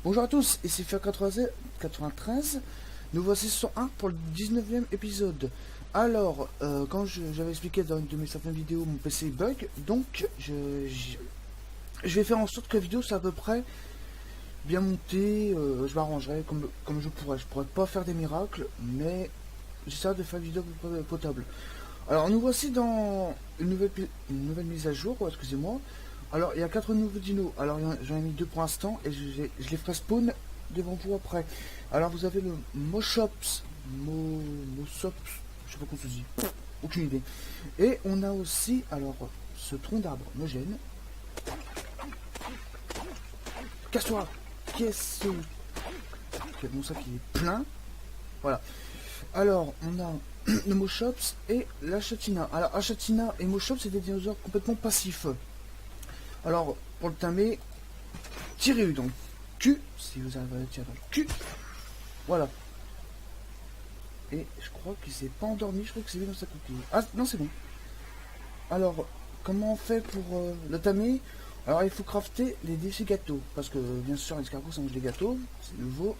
Bonjour à tous, ici Fer93. Nous voici sur 1 pour le 19e épisode. Alors, quand j'avais expliqué dans une de mes certaines vidéos, mon PC bug, donc je vais faire en sorte que la vidéo soit à peu près bien montée. Je m'arrangerai comme je pourrais. Je pourrais pas faire des miracles, mais j'essaierai de faire une vidéo à peu près potable. Alors, nous voici dans une nouvelle mise à jour, excusez-moi. Alors, il y a 4 nouveaux dinos. Alors, j'en ai mis 2 pour l'instant et je les ferai spawn devant vous après. Alors, vous avez le Moshops. Mosops. Je sais pas comment ça se dit. Aucune idée. Et on a aussi, alors, ce tronc d'arbre me gêne. Casse-toi. Qu'est-ce que. Mon sac il est plein. Voilà. Alors, on a le Moshops et la Chatina. Alors, Achatina et Moshops, c'est des dinosaures complètement passifs. Alors, pour le tamer, tirez dans le cul, si vous arrivez à tirer dans le cul. Voilà. Et je crois qu'il s'est pas endormi, je crois que c'est lui dans sa coquille. Ah, non, c'est bon. Alors, comment on fait pour le tamer? Alors, il faut crafter les défis gâteaux. Parce que, bien sûr, les escargots, ça mange des gâteaux. C'est nouveau.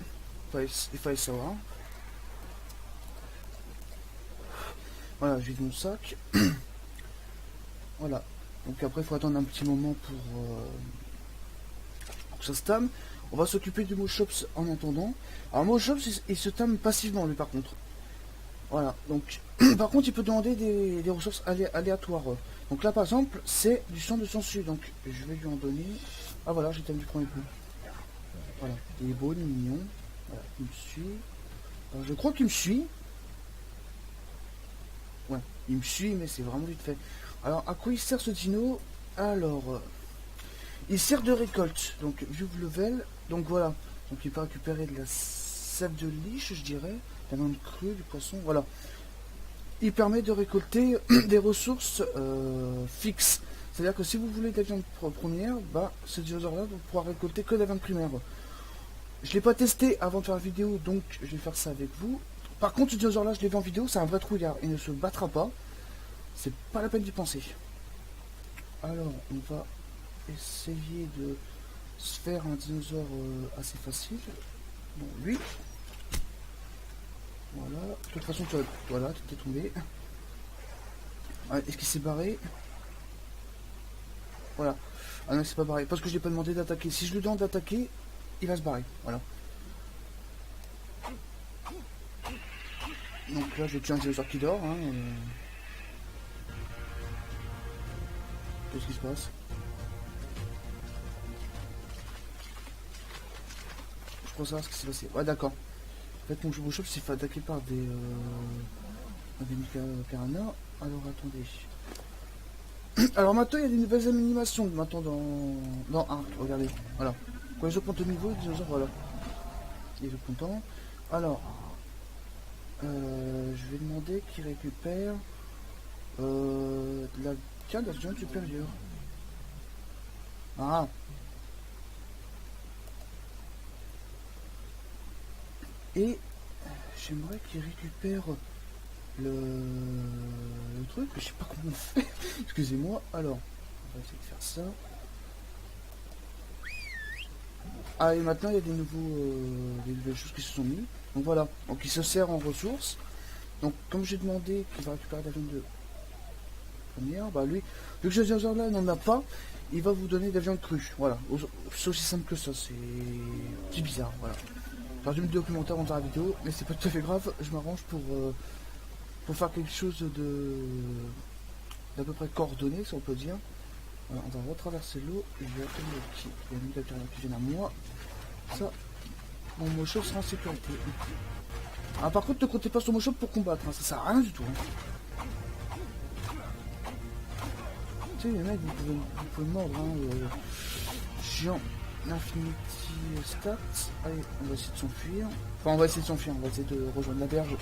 Il fallait savoir. Voilà, je vide mon sac. Voilà. Donc après, il faut attendre un petit moment pour que ça se tame. On va s'occuper du Moshops en attendant. Alors Moshops, il se tame passivement, lui, par contre. Voilà. Donc, par contre, il peut demander des ressources aléatoires. Donc là, par exemple, c'est du sang de sangsue. Donc, je vais lui en donner. Ah voilà, j'ai tamé du premier coup. Voilà. Il est beau, il est mignon. Voilà, il me suit. Alors, je crois qu'il me suit. Ouais, il me suit, mais c'est vraiment vite fait. Alors, à quoi il sert ce dino? Alors, il sert de récolte. Donc, view level. Donc, voilà. Donc, il peut récupérer de la sève de liche, je dirais. La viande crue, du poisson. Voilà. Il permet de récolter des ressources fixes. C'est-à-dire que si vous voulez de la viande première, bah, ce dinosaure-là, vous pourrez récolter que de la viande primaire. Je ne l'ai pas testé avant de faire la vidéo, donc je vais faire ça avec vous. Par contre, ce dinosaure-là, je l'ai vu en vidéo, c'est un vrai trouillard. Il ne se battra pas. C'est pas la peine d'y penser. Alors, on va essayer de se faire un dinosaure assez facile. Bon, lui. Voilà. De toute façon, voilà, tout est tombé. Ah, est-ce qu'il s'est barré? Voilà. Ah non, il s'est pas barré. Parce que je lui ai pas demandé d'attaquer. Si je lui demande d'attaquer, il va se barrer. Voilà. Donc là, je tue un dinosaure qui dort. Hein, Qu'est-ce qui se passe? Je crois savoir ce qui s'est passé. Ouais, d'accord. En fait, mon Moshops s'est fait attaquer par des Piranha. Alors, attendez. Alors, maintenant, il y a des nouvelles animations. Maintenant, dans Ark, regardez. Voilà. Quand ils augmentent de niveau, les dinosaures, voilà. Ils sont contents. Alors, je vais demander qu'il récupère de la viande supérieure. Ah. Et j'aimerais qu'il récupère le truc, je sais pas comment on fait. Excusez-moi. Alors, on va essayer de faire ça. Ah, et maintenant il y a des nouvelles choses qui se sont mises. Donc voilà. Donc il se sert en ressources. Donc comme j'ai demandé qu'il va récupérer la viande de première, bah lui, vu que ce dinosaure là n'en a pas, il va vous donner de la viande crue. Voilà. C'est aussi simple que ça. C'est bizarre. Voilà. J'ai dû me documentaire dans la vidéo, mais c'est pas tout à fait grave. Je m'arrange pour faire quelque chose d'à peu près coordonné, si on peut dire. Voilà, on va retraverser l'eau et je vais attendre qu'il y a une nouvelle qui vienne à moi. Ça, mon Moshop sera en sécurité. Ah, par contre, ne comptez pas sur Moshop pour combattre, hein, ça sert à rien du tout. Hein. Tu sais, les mecs, vous pouvez mordre. Hein, Géant Infinity Stats. Allez, on va essayer de s'enfuir. Enfin, on va essayer de s'enfuir, on va essayer de rejoindre la berge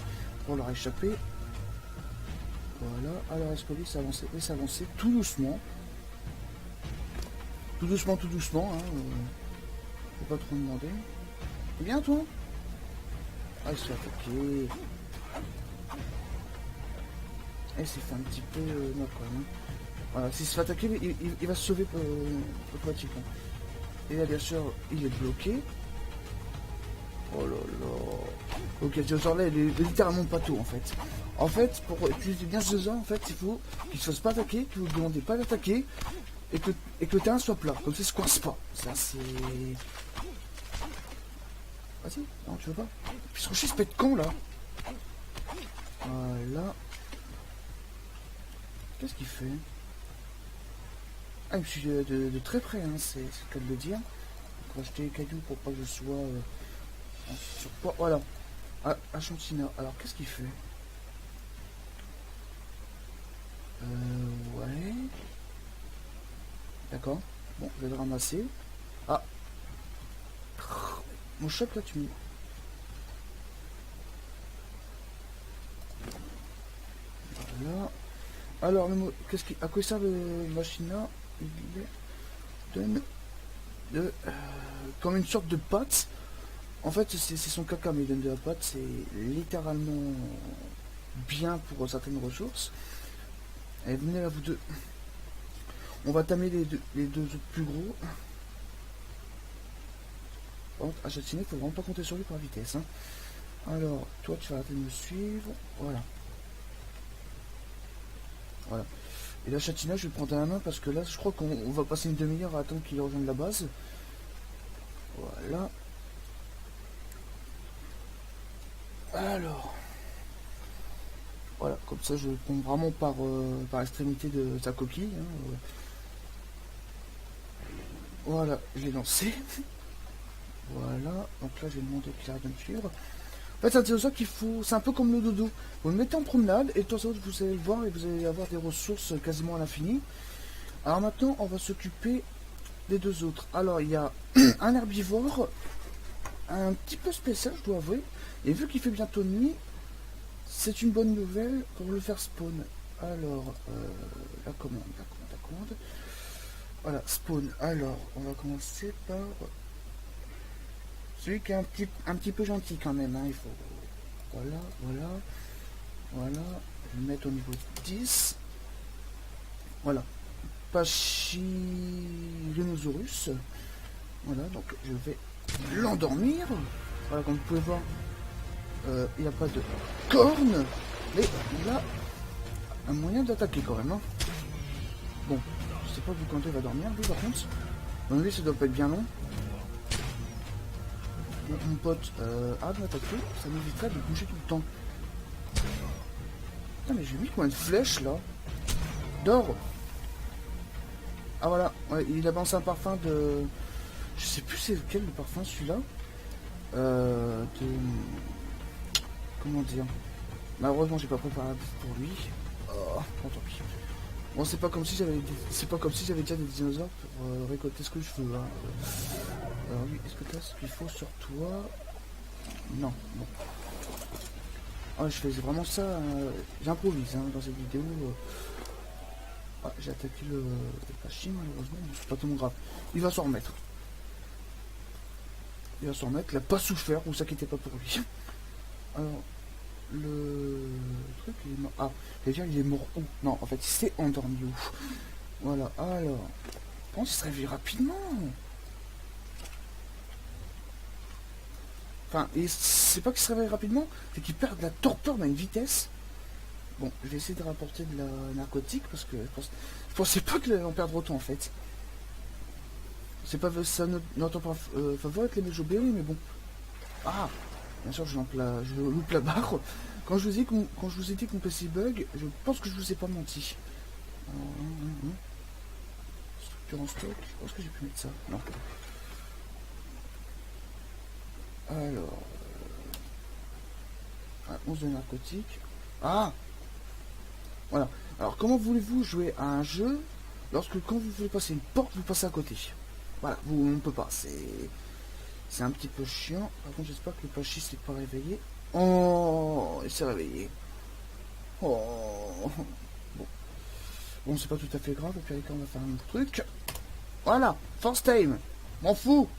pour leur échapper. Voilà, alors est-ce que lui s'avancer tout doucement. Tout doucement, hein. Faut pas trop demander. C'est bien toi? Ah, il se fait attaquer. Il s'est fait un petit peu non quand même. Voilà, s'il se fait attaquer, il va se sauver automatiquement. Et là bien sûr il est bloqué. Oh là là. Ok, ce dinosaure là, il est littéralement pâteau en fait. En fait, pour utiliser bien ce dinosaure, en fait, il faut qu'il se fasse pas attaquer, que vous ne demandez pas d'attaquer, et que le terrain soit plat. Comme ça, il se coince pas. Ça, c'est... Vas-y, non, tu veux pas? Puis ce rocher se pète con là. Voilà. Qu'est-ce qu'il fait? Ah, je suis de très près, hein, c'est le cas de le dire. On va acheter les cailloux pour pas que je sois en surpoids. Voilà. Ah, Achantina. Alors, qu'est-ce qu'il fait? Ouais. D'accord. Bon, je vais le ramasser. Ah. Mon choc là, tu me... Voilà. Alors, qu'est-ce qui... à quoi sert le machine là? Il donne comme une sorte de pâte. En fait, c'est son caca, mais il donne de la pâte. C'est littéralement bien pour certaines ressources. Allez, venez là, vous deux. On va tamer les deux autres plus gros. Par contre, à Châtiner, il faut vraiment pas compter sur lui pour la vitesse. Hein. Alors, toi, tu vas arrêter de me suivre. Voilà. Voilà. Et la Châtina, je vais le prendre à la main parce que là, je crois qu'on va passer une demi-heure à attendre qu'il rejoigne la base. Voilà. Alors. Voilà, comme ça, je le prends vraiment par l'extrémité de sa coquille. Hein. Voilà, je l'ai lancé. Voilà, donc là, je vais demander qu'il arrête de me suivre. En fait, c'est un dinosaure qu'il faut... C'est un peu comme le dodo. Vous le mettez en promenade et de temps en temps, vous allez le voir et vous allez avoir des ressources quasiment à l'infini. Alors maintenant, on va s'occuper des deux autres. Alors, il y a un herbivore, un petit peu spécial, je dois avouer. Et vu qu'il fait bientôt nuit, c'est une bonne nouvelle pour le faire spawn. Alors, la commande. Voilà, spawn. Alors, on va commencer par... celui qui est un petit peu gentil quand même, hein, il faut... Voilà. Je vais le mettre au niveau 10. Voilà. Pachyrhinosaurus. Voilà, donc je vais l'endormir. Voilà, comme vous pouvez voir, il n'y a pas de cornes, mais il a un moyen d'attaquer quand même. Hein. Bon, je sais pas vous quand il va dormir, lui par contre. Bon, lui, ça doit pas être bien long. Mon pote arrête de m'attaquer, ça m'éviterait de bouger tout le temps. Putain, mais j'ai mis combien de flèches là? Dors. Ah voilà, ouais, il a balancé un parfum de... Je sais plus c'est lequel le parfum celui-là. De... Comment dire? Malheureusement j'ai pas préparé pour lui. Oh, bon, tant pis. Bon, c'est pas comme si j'avais déjà des dinosaures pour récolter ce que je veux. Hein. Alors lui, est-ce que tu as ce qu'il faut sur toi? Non, bon. Ah, je faisais vraiment ça, j'improvise hein, dans cette vidéo. Ah, j'ai attaqué le pachy malheureusement, mais c'est pas tellement grave. Il va s'en remettre. Il a pas souffert, vous inquiétez pas pour lui. Alors, le truc il est mort. Ah, déjà il est mort où? Non, en fait il s'est endormi où? Voilà, alors. Je pense qu'il se réveille rapidement. Enfin, c'est pas qu'il se réveille rapidement, c'est qu'il perd de la torpeur dans une vitesse. Bon, je vais essayer de rapporter de la narcotique parce que je pensais pas que l'on perdre autant en fait. C'est pas ça notre favori avec les Mejoberry, mais bon. Ah, bien sûr, je loupe la barre. Quand je vous ai dit que mon PC bug, je pense que je vous ai pas menti. Structure en stock, où est-ce que j'ai pu mettre ça? Non. Alors, 11 de narcotiques. Ah, voilà. Alors, comment voulez-vous jouer à un jeu lorsque quand vous voulez passer une porte, vous passez à côté? Voilà, on ne peut pas. C'est un petit peu chiant. Par contre, j'espère que le Pachy s'est pas réveillé. Oh, il s'est réveillé. Oh. Bon, c'est pas tout à fait grave. Et puis, on va faire un autre truc. Voilà, first time. M'en fous.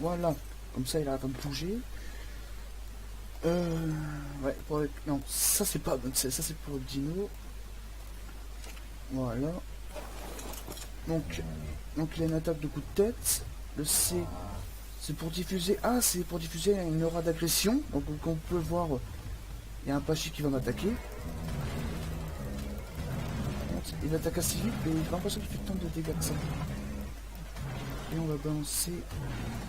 Voilà. Comme ça, il arrête de bouger. Ouais, non, ça c'est pas... Ça c'est pour le dino. Voilà. Donc il a une attaque de coup de tête. Le C, C'est pour diffuser... Ah, c'est pour diffuser une aura d'agression. Donc, comme on peut le voir, il y a un Apache qui va m'attaquer. Il attaque assez vite, mais j'ai l'impression qu'il fait tant de dégâts que ça. Et on va balancer...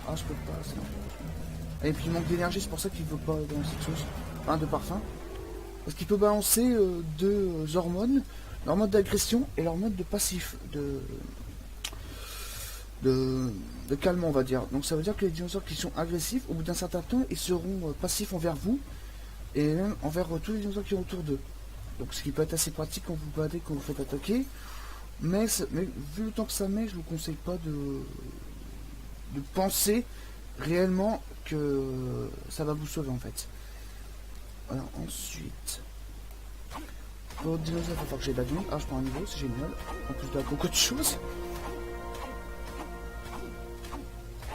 Ah, je peux pas, c'est n'importe. Et puis il manque d'énergie, c'est pour ça qu'il veut pas balancer de choses. Enfin, de parfum. Parce qu'il peut balancer deux hormones. Leur mode d'agression et leur mode de passif. De calme, on va dire. Donc ça veut dire que les dinosaures qui sont agressifs, au bout d'un certain temps, ils seront passifs envers vous. Et même envers tous les dinosaures qui sont autour d'eux. Donc ce qui peut être assez pratique quand vous battez, quand vous faites attaquer. Mais vu le temps que ça met, je vous conseille pas de penser réellement que ça va vous sauver en fait. Alors ensuite, pour le dinosaure, il va falloir que j'ai de la viande. Ah, je prends un niveau, c'est génial. En plus de la beaucoup de choses.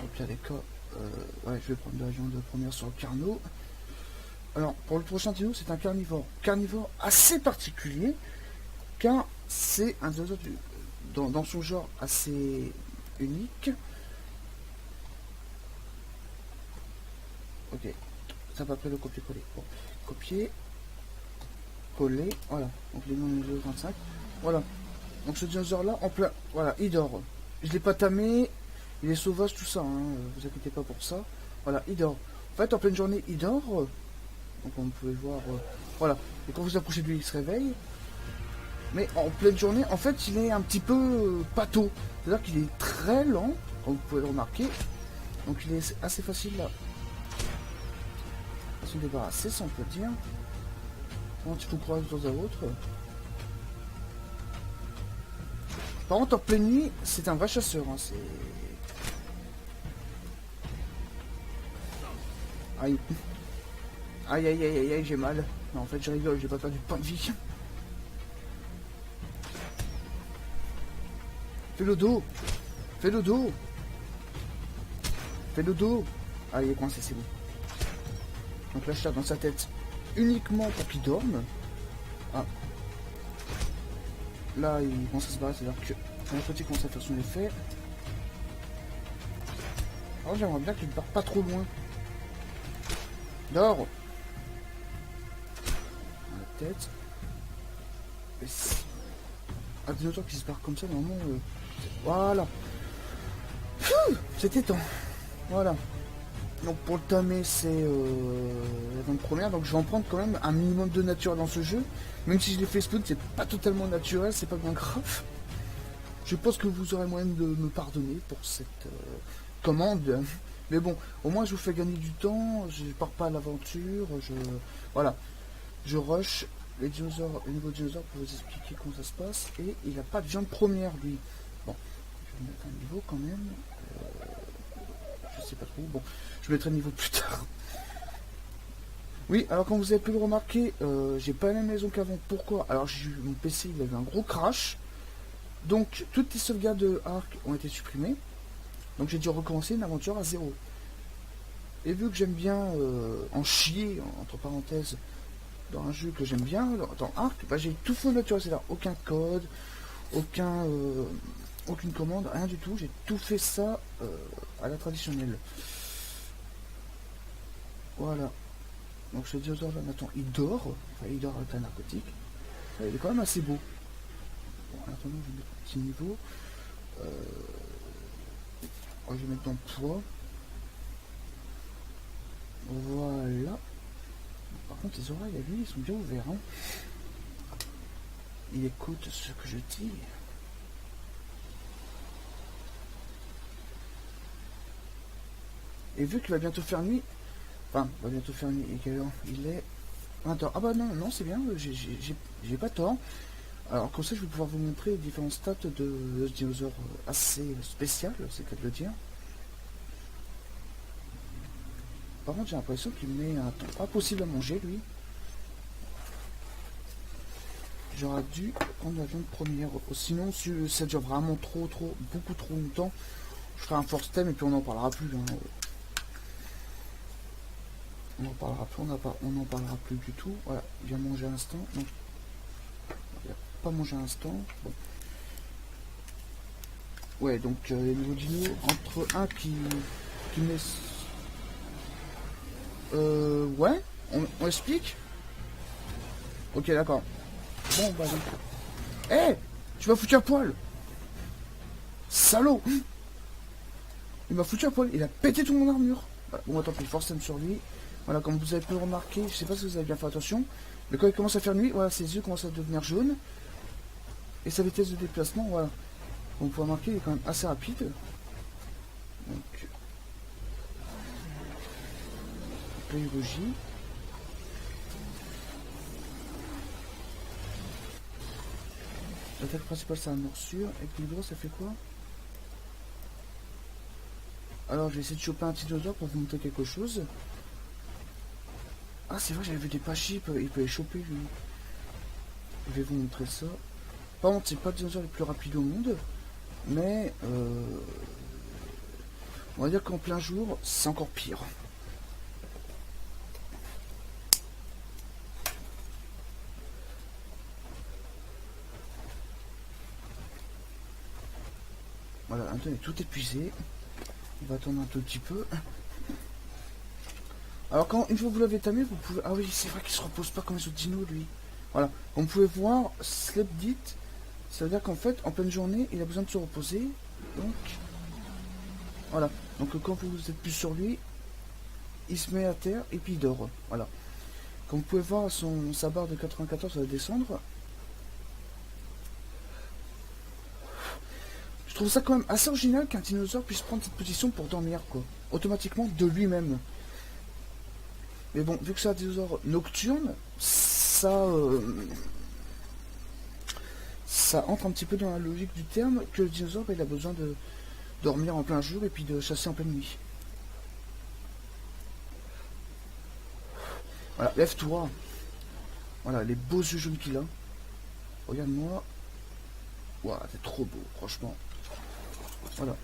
Au pire des cas, ouais, je vais prendre de la viande première sur le carnot. Alors, pour le prochain dino, c'est un carnivore. Carnivore assez particulier, car c'est un dinosaure dans son genre assez unique. Ok, ça va après le copier-coller. Bon, copier, coller, voilà. Donc les noms de 25. Voilà. Donc ce dinosaure là, en plein, voilà, il dort. Je l'ai pas tamé, il est sauvage, tout ça, hein, vous inquiétez pas pour ça. Voilà, il dort. En fait, en pleine journée, il dort. Donc comme vous pouvez voir, voilà. Et quand vous approchez de lui, il se réveille. Mais en pleine journée, en fait, il est un petit peu pâteau. C'est-à-dire qu'il est très lent, comme vous pouvez le remarquer. Donc il est assez facile là. À se débarrasser, ça on peut dire. Quand il faut croire de temps à autre. Par contre, en pleine nuit, c'est un vrai chasseur. Hein, c'est... Aïe. Aïe aïe aïe aïe aïe, j'ai mal. Non, en fait, je rigole, j'ai pas perdu de point de vie. Fais le dos. Fais le dos. Fais le dos. Ah, il est coincé, c'est bon. Donc là, je tape dans sa tête uniquement pour qu'il dorme. Ah. Là, il commence à se barrer, c'est-à-dire que un petit commence à faire son effet. Alors, j'aimerais bien qu'il ne parte pas trop loin. Dors. La tête. Et si... Un dinosaure qui se barre comme ça, normalement... Voilà. C'était temps. Voilà. Donc pour le tamer, c'est la vente première, donc je vais en prendre quand même un minimum de nature dans ce jeu. Même si je l'ai fait spawn, c'est pas totalement naturel, c'est pas bien grave. Je pense que vous aurez moyen de me pardonner pour cette commande. Mais bon, au moins je vous fais gagner du temps, je pars pas à l'aventure, voilà. Je rush les dinosaures, les nouveaux dinosaures pour vous expliquer comment ça se passe. Et il n'a pas de viande première lui. Bon, je vais mettre un niveau quand même. Je sais pas trop, bon, je mettrai le niveau plus tard. Oui, alors comme vous avez pu le remarquer, j'ai pas la même maison qu'avant. Pourquoi? Alors mon PC il avait un gros crash. Donc toutes les sauvegardes de Ark ont été supprimées. Donc j'ai dû recommencer une aventure à zéro. Et vu que j'aime bien en chier, entre parenthèses, dans un jeu que j'aime bien, dans Ark, bah, j'ai tout fait au naturel, c'est-à-dire aucun code, aucune commande, rien du tout, j'ai tout fait ça à la traditionnelle. Voilà. Donc ce dinosaure là maintenant il dort, enfin il dort avec un narcotique. Il est quand même assez beau. Bon, en attendant, je vais mettre un petit niveau. Je vais mettre dans le poids. Voilà. Par contre les oreilles à lui ils sont bien ouverts. Hein. Il écoute ce que je dis. Et vu qu'il va bientôt faire nuit, enfin, il va bientôt faire nuit, et quelle heure il est 20h. Ah bah non, non, c'est bien, j'ai pas tort. Alors comme ça, je vais pouvoir vous montrer les différents stats de ce dinosaure assez spécial, c'est le cas de le dire. Par contre, j'ai l'impression qu'il met un temps pas possible à manger, lui. J'aurais dû prendre la viande première. Sinon, si ça dure vraiment beaucoup trop longtemps, je ferai un force thème et puis on n'en parlera plus. Hein. On en parlera plus, on n'en parlera plus du tout. Voilà, il vient manger à l'instant. Donc, il n'a pas mangé à l'instant. Bon. Ouais, donc les nouveaux dinos, entre un qui tu mets... Ouais, on explique. Ok, d'accord. Bon, bah... Eh, tu m'as foutu à poil. Salaud. Il m'a foutu à poil, il a pété tout mon armure. Voilà. Bon, tant pis, force sur lui. Voilà, comme vous avez pu le remarquer, je sais pas si vous avez bien fait attention, mais quand il commence à faire nuit, voilà, ses yeux commencent à devenir jaunes. Et sa vitesse de déplacement, voilà. Comme vous pouvez remarquer, il est quand même assez rapide. Donc... Périlogie. L'attaque principale, c'est la morsure. Et puis le gros, ça fait quoi? Alors, je vais essayer de choper un tyrannosaure pour vous montrer quelque chose. Ah, c'est vrai, j'avais vu des pachis, il peut les choper, lui. Je vais vous montrer ça. Par contre, c'est pas le dinosaure le plus rapide au monde. Mais, on va dire qu'en plein jour, c'est encore pire. Voilà, Antoine est tout épuisé. On va attendre un tout petit peu. Alors quand une fois que vous l'avez tamé, vous pouvez... Ah oui, c'est vrai qu'il se repose pas comme les autres dinos, lui. Voilà, comme vous pouvez voir, Sleepdit, ça veut dire qu'en fait, en pleine journée, il a besoin de se reposer. Donc, voilà. Donc quand vous êtes plus sur lui, il se met à terre et puis il dort. Voilà. Comme vous pouvez voir, sa barre de 94 va descendre. Je trouve ça quand même assez original qu'un dinosaure puisse prendre cette position pour dormir, quoi. Automatiquement de lui-même. Mais bon, vu que c'est un dinosaure nocturne, ça entre un petit peu dans la logique du terme que le dinosaure, il a besoin de dormir en plein jour et puis de chasser en pleine nuit. Voilà, lève-toi. Voilà, les beaux yeux jaunes qu'il a. Regarde-moi. Waouh, t'es trop beau, franchement. Voilà.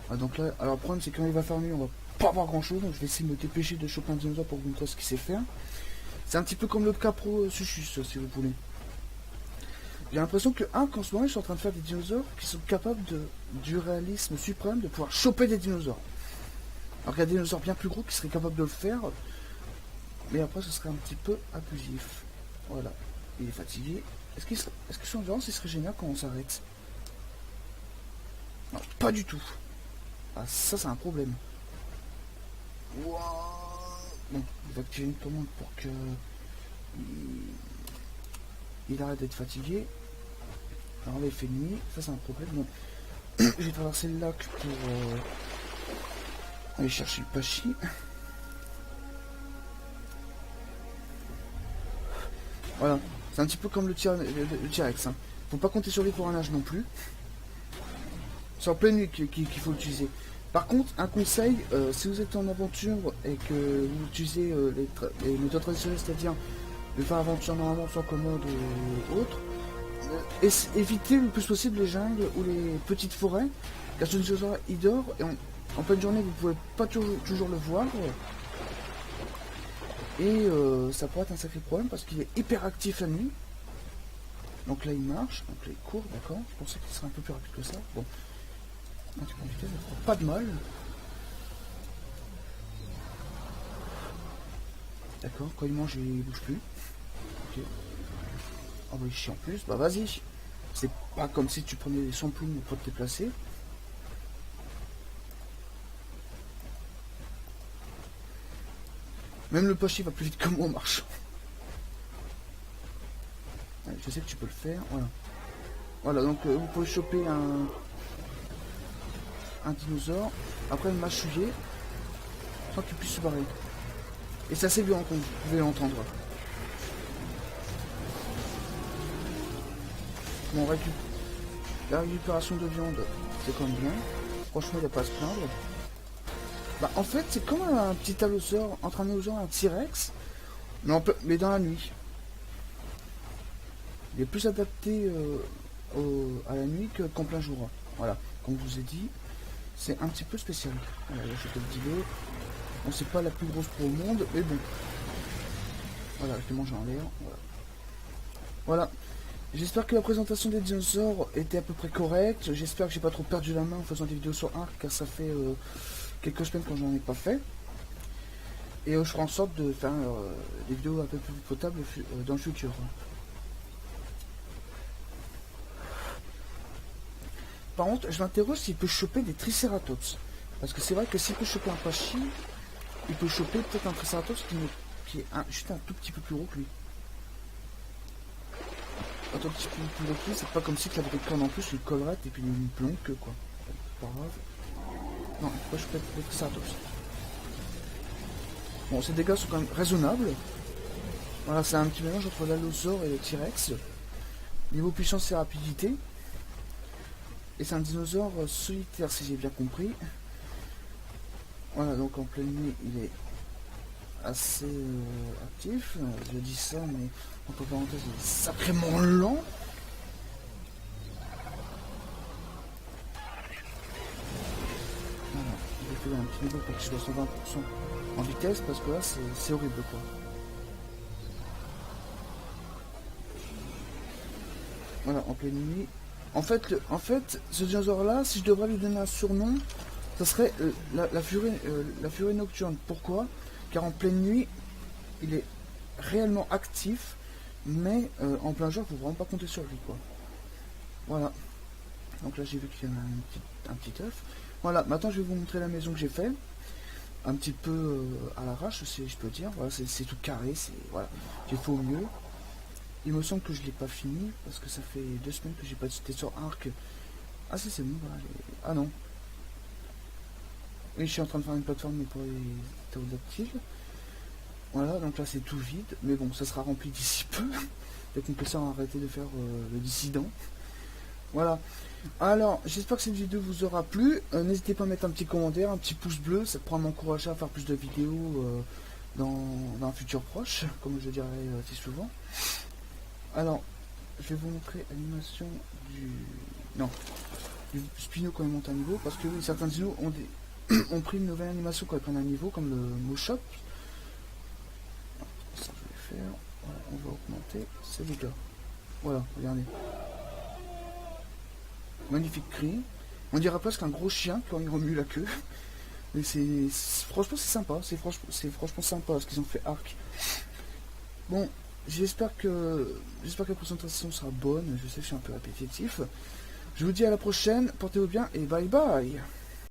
Ah, donc là, alors le problème c'est que quand il va faire nuit, on va pas voir grand chose, donc je vais essayer de me dépêcher de choper un dinosaure pour vous montrer ce qu'il sait faire. C'est un petit peu comme le Capro Suchus, si vous voulez. J'ai l'impression que qu'en ce moment, je suis en train de faire des dinosaures qui sont capables du réalisme suprême, de pouvoir choper des dinosaures. Alors qu'il y a des dinosaures bien plus gros qui seraient capables de le faire, mais après ce serait un petit peu abusif. Voilà, il est fatigué. Est-ce que son endurance il serait génial quand on s'arrête? Non, pas du tout. Ah, ça c'est un problème. Wow. Bon, il va activer une commande pour que il arrête d'être fatigué. Alors là il fait nuit, ça c'est un problème. Bon. Je vais traverser le lac pour aller chercher le pachi. Voilà, c'est un petit peu comme le T-Rex. Hein. Faut pas compter sur lui pour un âge non plus. C'est en pleine nuit qu'il faut l'utiliser. Par contre, un conseil, si vous êtes en aventure et que vous utilisez les méthodes traditionnelles, c'est-à-dire de faire aventure normalement sans commode ou autre, évitez le plus possible les jungles ou les petites forêts, car ce dinosaure il dort et en pleine journée vous pouvez pas toujours le voir. Et ça pourrait être un sacré problème parce qu'il est hyper actif la nuit. Donc là il marche, donc là il court, d'accord. Je pensais qu'il serait un peu plus rapide que ça. Bon. Un petit peu de vitesse, ça fera pas de mal. D'accord, quand il mange il bouge plus. Ok. Ah bah il chie en plus, bah vas-y. C'est pas comme si tu prenais son plume pour te déplacer. Même le poche il va plus vite que moi en marchant. Ouais, je sais que tu peux le faire, voilà. Voilà, donc vous pouvez choper un dinosaure, après le mâchouiller, sans qu'il puisse se barrer. Et c'est assez violent, comme vous pouvez l'entendre. Bon, la récupération de viande, c'est quand même bien. Franchement, il n'y a pas à se plaindre. Bah, en fait, c'est comme un petit allosaure, entre un allosaure et un T-Rex, mais dans la nuit. Il est plus adapté à la nuit qu'en plein jour. Voilà, comme je vous ai dit, c'est un petit peu spécial. Voilà, là, je te le dis. Bon, c'est pas la plus grosse pro au monde, mais bon. Voilà, je l'ai mangé en l'air. Voilà. J'espère que la présentation des dinosaures était à peu près correcte. J'espère que j'ai pas trop perdu la main en faisant des vidéos sur Ark, car ça fait quelques semaines que j'en ai pas fait. Et je ferai en sorte de faire des vidéos un peu plus potables dans le futur. Par contre, je m'interroge s'il peut choper des triceratops. Parce que c'est vrai que s'il peut choper un Pachi, il peut choper peut-être un triceratops qui est juste un tout petit peu plus gros que lui. Un tout petit peu plus gros que lui, c'est pas comme si la bricolade en plus lui collerait et puis une plonque quoi. C'est pas grave. Non, il peut pas choper des triceratops. Bon, ces dégâts sont quand même raisonnables. Voilà, c'est un petit mélange entre l'allosaure et le T-Rex. Niveau puissance et rapidité. Et c'est un dinosaure solitaire si j'ai bien compris. Voilà, donc en pleine nuit il est assez actif. Je dis ça, mais entre parenthèses il est sacrément lent. Voilà, je vais faire un petit niveau pour qu'il soit 120% en vitesse parce que là c'est horrible quoi. Voilà, en pleine nuit. En fait, ce dinosaure-là, si je devrais lui donner un surnom, ça serait la furie nocturne. Pourquoi? Car en pleine nuit, il est réellement actif, mais en plein jour, il ne faut vraiment pas compter sur lui, quoi. Voilà. Donc là, j'ai vu qu'il y en a un petit œuf. Voilà, maintenant, je vais vous montrer la maison que j'ai fait. Un petit peu à l'arrache, si je peux dire. Voilà, c'est tout carré, voilà. J'ai fait au mieux. Il me semble que je l'ai pas fini parce que ça fait 2 semaines que j'ai pas été sur Ark. Ah si c'est bon, voilà. Ah non. Oui, je suis en train de faire une plateforme mais pour les ptérodactyles. Voilà, donc là c'est tout vide, mais bon, ça sera rempli d'ici peu. Les compresseurs ont arrêté de faire le dissident. Voilà. Alors, j'espère que cette vidéo vous aura plu. N'hésitez pas à mettre un petit commentaire, un petit pouce bleu, ça pourra m'encourager à faire plus de vidéos dans un futur proche, comme je dirais si souvent. Alors, je vais vous montrer l'animation du Spino quand il monte un niveau, parce que oui, certains dinos ont pris une nouvelle animation quand ils prennent un niveau, comme le Moshop. Ça, je vais faire. Voilà, on va augmenter ces dégâts. Voilà, regardez. Magnifique cri. On dirait presque un gros chien quand il remue la queue. Mais franchement, c'est sympa. C'est franchement sympa ce qu'ils ont fait Ark. Bon. J'espère que la présentation sera bonne. Je sais que je suis un peu répétitif. Je vous dis à la prochaine. Portez-vous bien et bye bye.